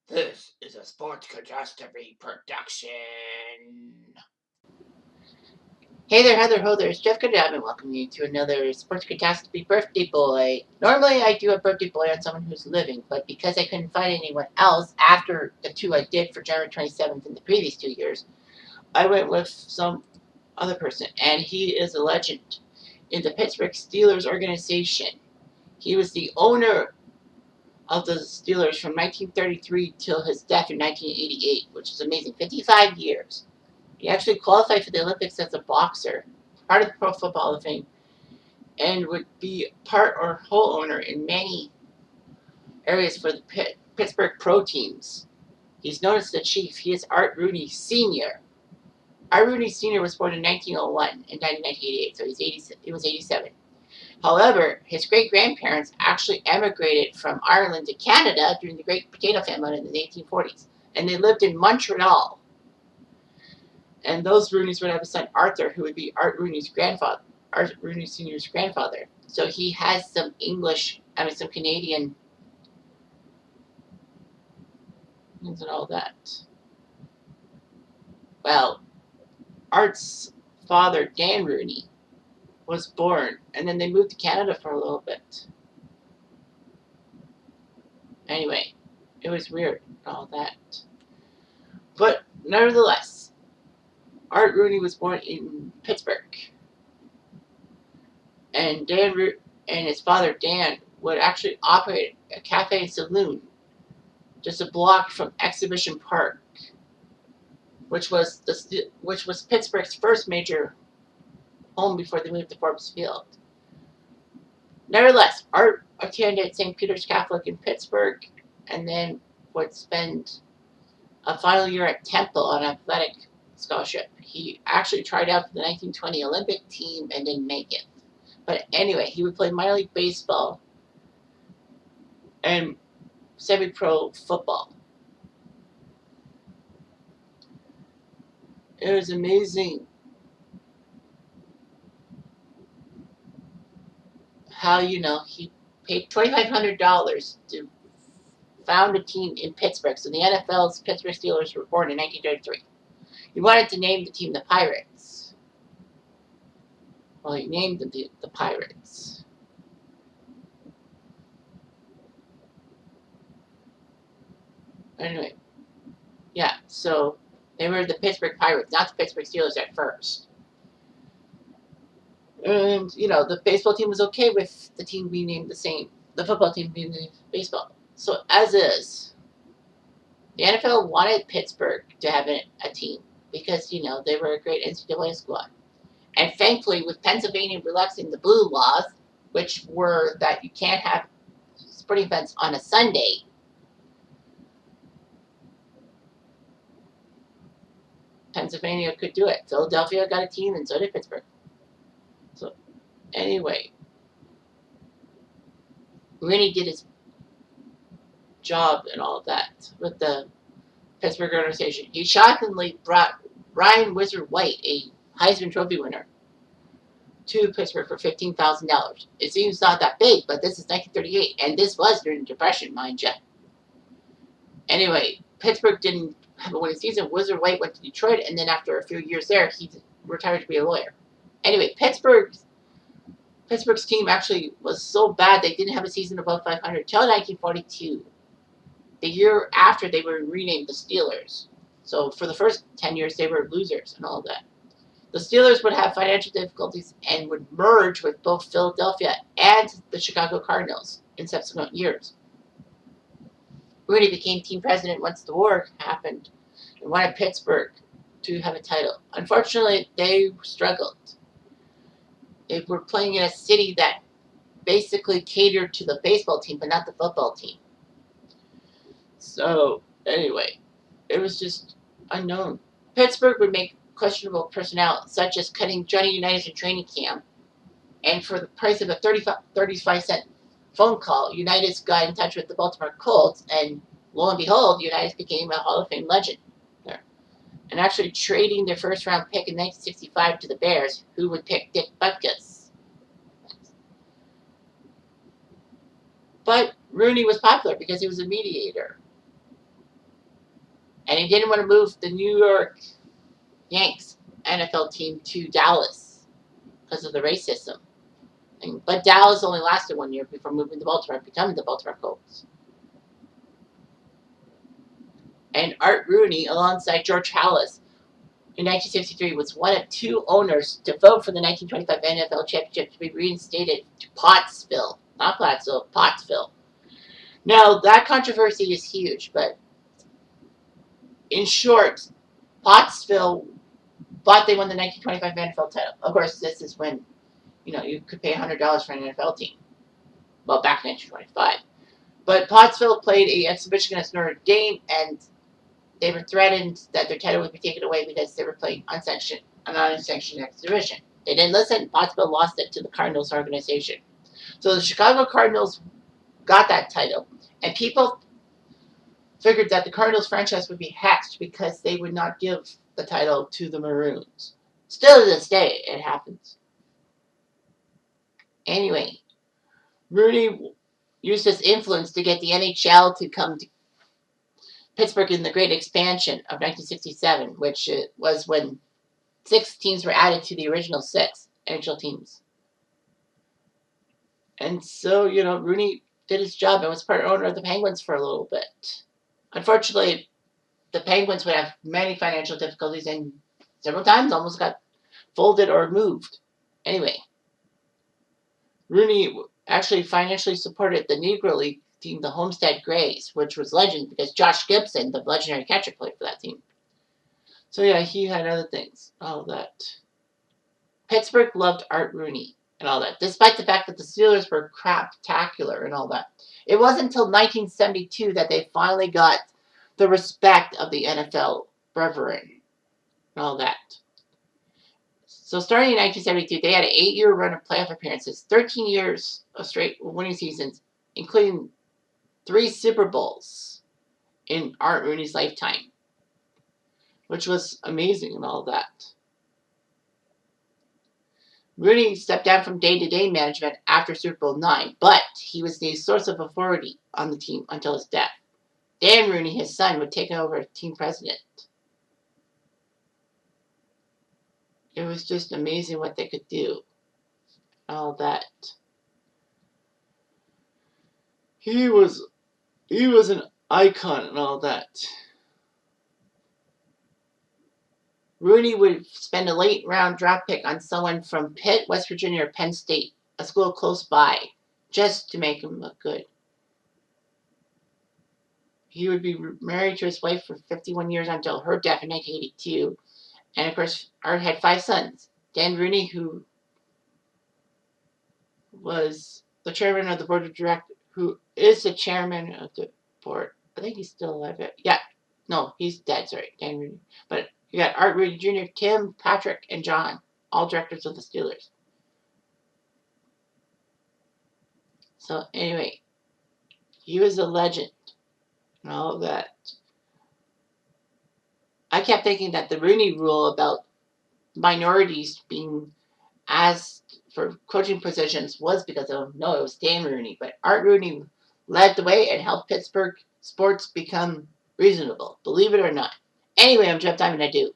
This is a Sports Catastrophe production. Hey there, Heather Ho, there's Jeff Goodab, and welcome you to another Sports Catastrophe Birthday Boy. Normally I do a birthday boy on someone who's living, but because I couldn't find anyone else after the two I did for Jan27 in the previous 2 years, I went with some other person, and he is a legend in the Pittsburgh Steelers organization. He was the owner of the Steelers from 1933 till his death in 1988, which is amazing. 55 years. He actually qualified for the Olympics as a boxer, part of the Pro Football Hall of Fame, and would be part or whole owner in many areas for the Pittsburgh pro teams. He's known as the Chief. He is Art Rooney Sr. Art Rooney Sr. was born in 1901 and died in 1988, so he was 87. However, his great-grandparents actually emigrated from Ireland to Canada during the Great Potato Famine in the 1840s, and they lived in Montreal. And those Rooneys would have a son, Arthur, who would be Art Rooney's grandfather, Art Rooney Sr.'s grandfather. So he has some some Canadian and all that. Well, Art's father, Dan Rooney, was born, and then they moved to Canada for a little bit. Anyway, it was weird, all that. But nevertheless, Art Rooney was born in Pittsburgh, and his father Dan would actually operate a cafe and saloon just a block from Exhibition Park, which was Pittsburgh's first major home before they moved to Forbes Field. Nevertheless, Art attended St. Peter's Catholic in Pittsburgh, and then would spend a final year at Temple on athletic scholarship. He actually tried out for the 1920 Olympic team and didn't make it. But anyway, he would play minor league baseball and semi-pro football. It was amazing how, he paid $2,500 to found a team in Pittsburgh. So the NFL's Pittsburgh Steelers were born in 1933. He wanted to name the team the Pirates. Well, he named them the Pirates. Anyway, yeah, so they were the Pittsburgh Pirates, not the Pittsburgh Steelers at first. And, the baseball team was okay with the team being named the same, the football team being named baseball. So, as is, the NFL wanted Pittsburgh to have a team because, they were a great NCAA squad. And thankfully, with Pennsylvania relaxing the blue laws, which were that you can't have sporting events on a Sunday, Pennsylvania could do it. Philadelphia got a team, and so did Pittsburgh. So, anyway, Rooney did his job and all of that with the Pittsburgh organization. He shockingly brought Ryan Wizard White, a Heisman Trophy winner, to Pittsburgh for $15,000. It seems not that big, but this is 1938, and this was during the Depression, mind you. Anyway, Pittsburgh didn't have a winning season. Wizard White went to Detroit, and then after a few years there, he retired to be a lawyer. Anyway, Pittsburgh's team actually was so bad they didn't have a season above 500 until 1942. The year after, they were renamed the Steelers. So for the first 10 years, they were losers and all that. The Steelers would have financial difficulties and would merge with both Philadelphia and the Chicago Cardinals in subsequent years. Rooney became team president once the war happened and wanted Pittsburgh to have a title. Unfortunately, they struggled. They were playing in a city that basically catered to the baseball team, but not the football team. So, anyway, it was just unknown. Pittsburgh would make questionable personnel, such as cutting Johnny Unitas in training camp, and for the price of a 35-cent phone call, Unitas got in touch with the Baltimore Colts, and lo and behold, Unitas became a Hall of Fame legend there. And actually trading their first-round pick in 1965 to the Bears, who would pick Dick Butkus. But Rooney was popular because he was a mediator. And he didn't want to move the New York Yanks NFL team to Dallas because of the racism. But Dallas only lasted 1 year before moving to Baltimore and becoming the Baltimore Colts. And Art Rooney, alongside George Halas, in 1963, was one of 2 owners to vote for the 1925 NFL championship to be reinstated to Pottsville. Not Plattsville, Pottsville. Now, that controversy is huge, but in short, Pottsville thought they won the 1925 NFL title. Of course, this is when, you could pay $100 for an NFL team. Well, back in 1925. But Pottsville played an exhibition against Notre Dame, and they were threatened that their title would be taken away because they were playing an unsanctioned exhibition. They didn't listen. Pottsville lost it to the Cardinals organization. So the Chicago Cardinals got that title, and people figured that the Cardinals franchise would be hexed because they would not give the title to the Maroons. Still to this day, it happens. Anyway, Rooney used his influence to get the NHL to come to Pittsburgh in the Great Expansion of 1967, which was when 6 teams were added to the original 6 NHL teams. And so, Rooney did his job and was part owner of the Penguins for a little bit. Unfortunately, the Penguins would have many financial difficulties and several times almost got folded or moved. Anyway, Rooney actually financially supported the Negro League team, the Homestead Grays, which was legend because Josh Gibson, the legendary catcher, played for that team. So yeah, he had other things, all that. Pittsburgh loved Art Rooney and all that, despite the fact that the Steelers were craptacular and all that. It wasn't until 1972 that they finally got the respect of the NFL brethren and all that. So starting in 1972, they had an 8-year run of playoff appearances, 13 years of straight winning seasons, including 3 Super Bowls in Art Rooney's lifetime, which was amazing and all that. Rooney stepped down from day-to-day management after Super Bowl IX, but he was the source of authority on the team until his death. Dan Rooney, his son, would take over as team president. It was just amazing what they could do. All that. He was an icon and all that. Rooney would spend a late round draft pick on someone from Pitt, West Virginia, or Penn State, a school close by, just to make him look good. He would be married to his wife for 51 years until her death in 1982. And of course, Art had 5 sons. Dan Rooney, who was the chairman of the board of directors, who is the chairman of the board. I think he's still alive. Yeah. No, he's dead, sorry. Dan Rooney. But you got Art Rooney Jr., Tim, Patrick, and John, all directors of the Steelers. So anyway, he was a legend and all that. I kept thinking that the Rooney rule about minorities being asked for coaching positions was because of, no, it was Dan Rooney. But Art Rooney led the way and helped Pittsburgh sports become reasonable, believe it or not. Anyway, I'm Jan27.